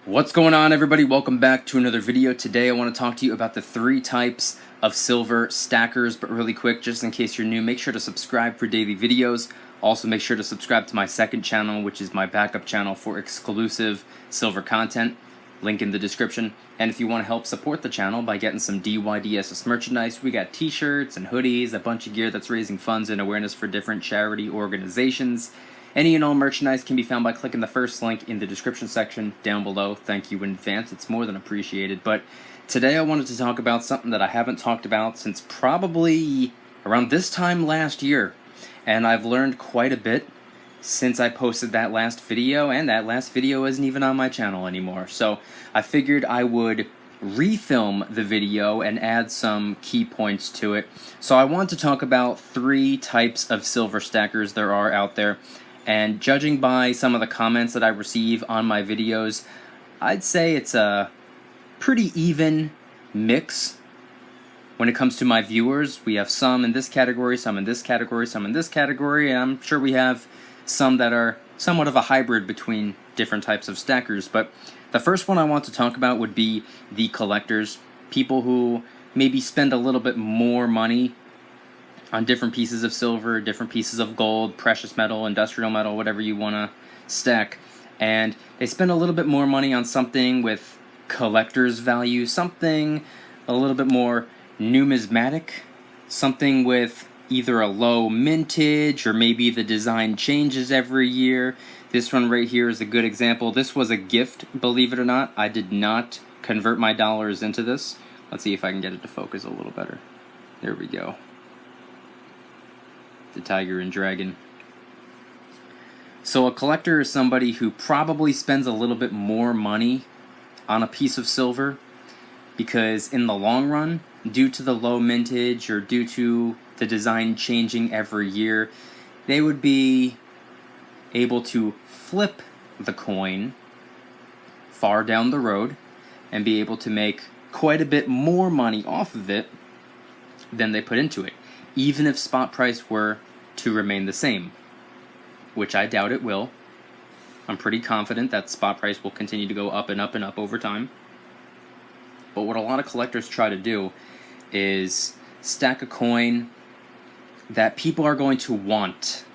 What's going on, everybody? Welcome back to another video. Today I want to talk to you about the 3 types of silver stackers, but really quick, just in case you're new, make sure to subscribe for daily videos. Also make sure to subscribe to my second channel, which is my backup channel for exclusive silver content. Link in the description. And if you want to help support the channel by getting some DYDSS merchandise, we got t-shirts and hoodies, a bunch of gear that's raising funds and awareness for different charity organizations. Any and all merchandise can be found by clicking the first link in the description section down below. Thank you in advance. It's more than appreciated. But today I wanted to talk about something that I haven't talked about since probably around this time last year. And I've learned quite a bit since I posted that last video, and that last video isn't even on my channel anymore. So I figured I would refilm the video and add some key points to it. So I want to talk about 3 types of silver stackers there are out there. And judging by some of the comments that I receive on my videos, I'd say it's a pretty even mix when it comes to my viewers. We have some in this category, some in this category, some in this category, and I'm sure we have some that are somewhat of a hybrid between different types of stackers. But the first one I want to talk about would be the collectors, people who maybe spend a little bit more money on different pieces of silver, different pieces of gold, precious metal, industrial metal, whatever you want to stack. And they spend a little bit more money on something with collector's value, something a little bit more numismatic, something with either a low mintage or maybe the design changes every year. This one right here is a good example. This was a gift, believe it or not. I did not convert my dollars into this. Let's see if I can get it to focus a little better. There we go. The tiger and dragon. So a collector is somebody who probably spends a little bit more money on a piece of silver because in the long run, due to the low mintage or due to the design changing every year, they would be able to flip the coin far down the road and be able to make quite a bit more money off of it than they put into it, even if spot price were to remain the same, which I doubt it will. I'm pretty confident that spot price will continue to go up and up and up over time. But what a lot of collectors try to do is stack a coin that people are going to want.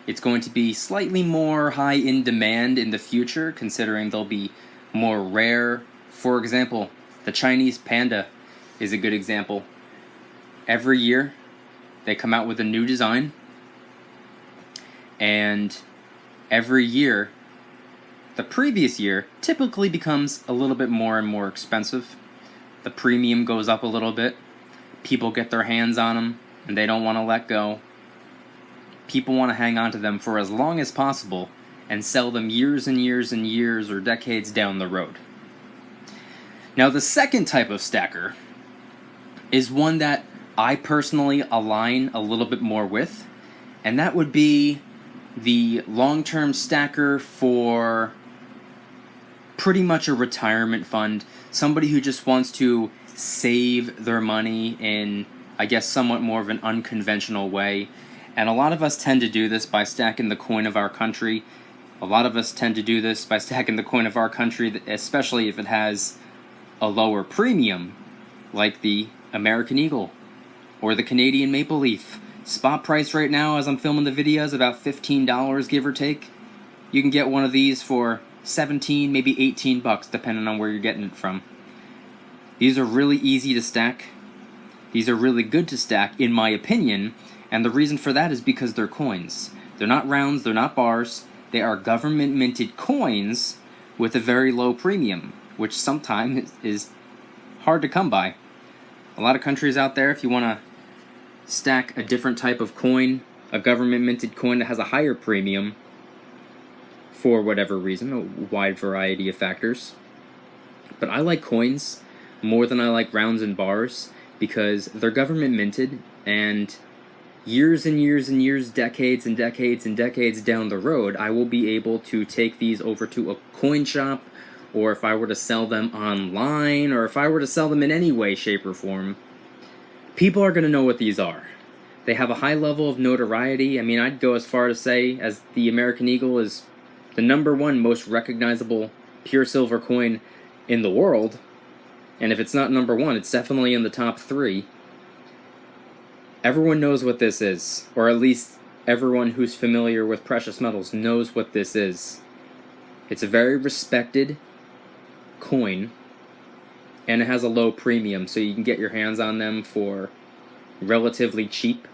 It's going to be slightly more high in demand in the future, considering they'll be more rare. For example, the Chinese panda is a good example. Every year, they come out with a new design, and every year, the previous year typically becomes a little bit more and more expensive. The premium goes up a little bit. People get their hands on them, and they don't want to let go. People want to hang on to them for as long as possible and sell them years and years and years or decades down the road. Now, the second type of stacker is one that I personally align a little bit more with, and that would be the long-term stacker for pretty much a retirement fund, somebody who just wants to save their money in, I guess, somewhat more of an unconventional way. And a lot of us tend to do this by stacking the coin of our country. A lot of us tend to do this by stacking the coin of our country, especially if it has a lower premium, like the American Eagle or the Canadian Maple Leaf. Spot price right now, as I'm filming the video, is about $15, give or take. You can get one of these for 17, maybe 18 bucks, depending on where you're getting it from. These are really easy to stack. These are really good to stack, in my opinion, and the reason for that is because they're coins. They're not rounds, they're not bars. They are government-minted coins with a very low premium, which sometimes is hard to come by. A lot of countries out there, if you want to stack a different type of coin, a government-minted coin that has a higher premium, for whatever reason, a wide variety of factors. But I like coins more than I like rounds and bars because they're government minted, and years and years and years, decades and decades and decades down the road, I will be able to take these over to a coin shop, or if I were to sell them online, or if I were to sell them in any way, shape, or form, people are going to know what these are. They have a high level of notoriety. I mean, I'd go as far to say as the American Eagle is the #1 most recognizable pure silver coin in the world, and if it's not number one, it's definitely in the top 3. Everyone knows what this is, or at least everyone who's familiar with precious metals knows what this is. It's a very respected coin, and it has a low premium, so you can get your hands on them for relatively cheap.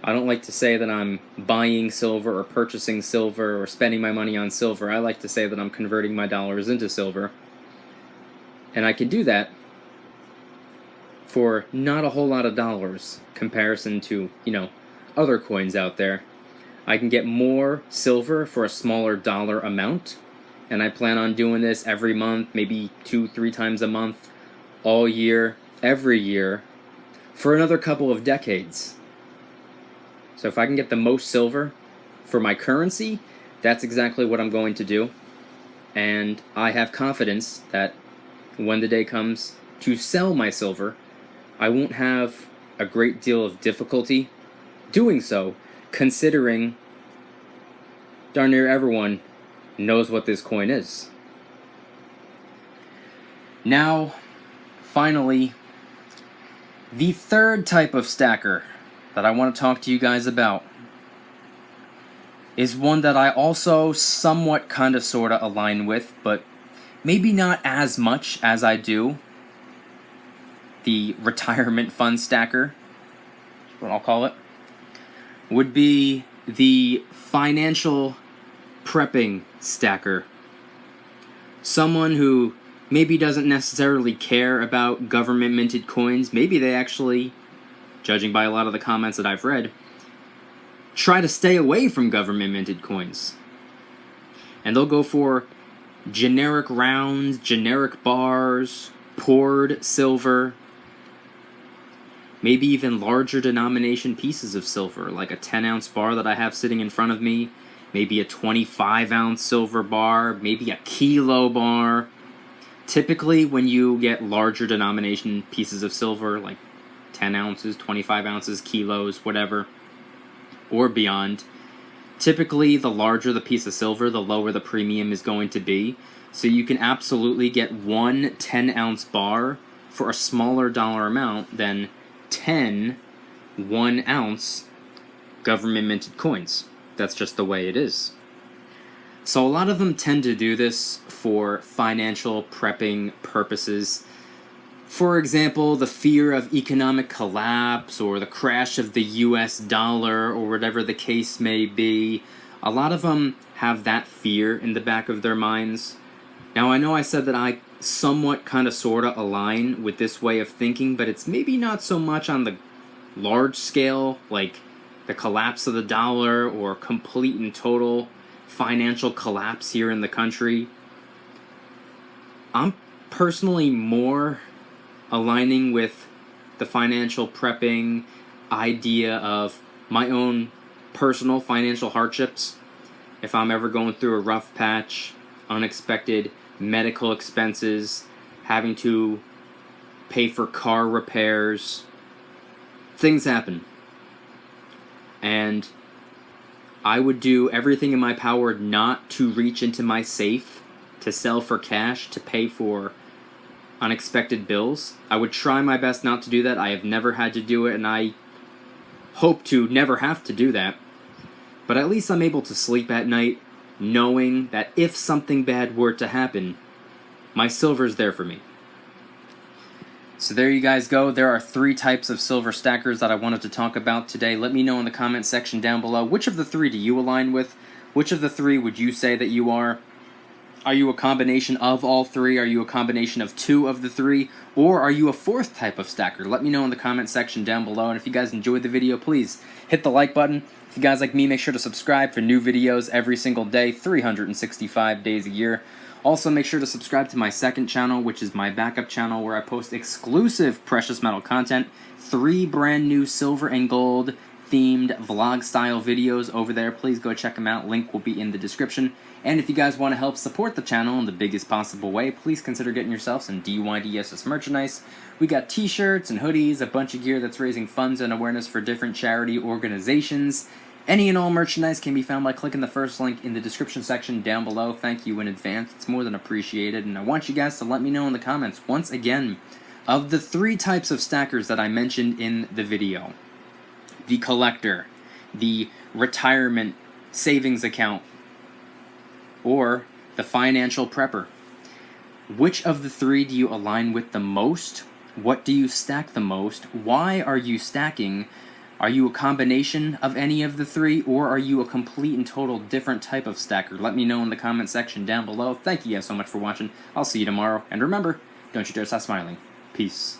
I don't like to say that I'm buying silver or purchasing silver or spending my money on silver. I like to say that I'm converting my dollars into silver. And I can do that for not a whole lot of dollars comparison to, other coins out there. I can get more silver for a smaller dollar amount, and I plan on doing this every month, maybe 2-3 times a month, all year, every year, for another couple of decades. So if I can get the most silver for my currency, that's exactly what I'm going to do. And I have confidence that when the day comes to sell my silver, I won't have a great deal of difficulty doing so, considering darn near everyone knows what this coin is. Now, finally, the third type of stacker that I want to talk to you guys about is one that I also somewhat kind of sort of align with, but maybe not as much as I do the retirement fund stacker, that's what I'll call it, would be the financial prepping stacker. Someone who maybe doesn't necessarily care about government minted coins. Maybe they actually, judging by a lot of the comments that I've read, try to stay away from government minted coins. And they'll go for generic rounds, generic bars, poured silver, maybe even larger denomination pieces of silver, like a 10-ounce bar that I have sitting in front of me, maybe a 25-ounce silver bar, maybe a kilo bar. Typically, when you get larger denomination pieces of silver, like 10 ounces, 25 ounces, kilos, whatever, or beyond, typically the larger the piece of silver, the lower the premium is going to be. So you can absolutely get one 10-ounce bar for a smaller dollar amount than 10 1-ounce government minted coins. That's just the way it is. So a lot of them tend to do this for financial prepping purposes. For example, the fear of economic collapse or the crash of the US dollar or whatever the case may be. A lot of them have that fear in the back of their minds. Now, I know I said that I somewhat kind of sort of align with this way of thinking, but it's maybe not so much on the large scale, like the collapse of the dollar or complete and total financial collapse here in the country. I'm personally more aligning with the financial prepping idea of my own personal financial hardships. If I'm ever going through a rough patch, unexpected medical expenses, having to pay for car repairs, things happen. And I would do everything in my power not to reach into my safe to sell for cash to pay for unexpected bills. I would try my best not to do that. I have never had to do it, and I hope to never have to do that. But at least I'm able to sleep at night knowing that if something bad were to happen, my silver's there for me. So there you guys go. There are 3 types of silver stackers that I wanted to talk about today. Let me know in the comment section down below, which of the 3 do you align with? Which of the 3 would you say that you are? Are you a combination of all 3? Are you a combination of 2 of the 3? Or are you a 4th type of stacker? Let me know in the comment section down below. And if you guys enjoyed the video, please hit the like button. If you guys like me, make sure to subscribe for new videos every single day, 365 days a year. Also, make sure to subscribe to my second channel, which is my backup channel, where I post exclusive precious metal content, 3 brand new silver and gold themed vlog style videos over there. Please go check them out. Link will be in the description. And if you guys want to help support the channel in the biggest possible way, please consider getting yourself some DYDSS merchandise. We got t-shirts and hoodies, a bunch of gear that's raising funds and awareness for different charity organizations. Any and all merchandise can be found by clicking the first link in the description section down below. Thank you in advance. It's more than appreciated. And I want you guys to let me know in the comments, once again, of the 3 types of stackers that I mentioned in the video. The collector, the retirement savings account, or the financial prepper. Which of the 3 do you align with the most? What do you stack the most? Why are you stacking? Are you a combination of any of the 3, or are you a complete and total different type of stacker? Let me know in the comment section down below. Thank you guys so much for watching. I'll see you tomorrow. And remember, don't you dare stop smiling. Peace.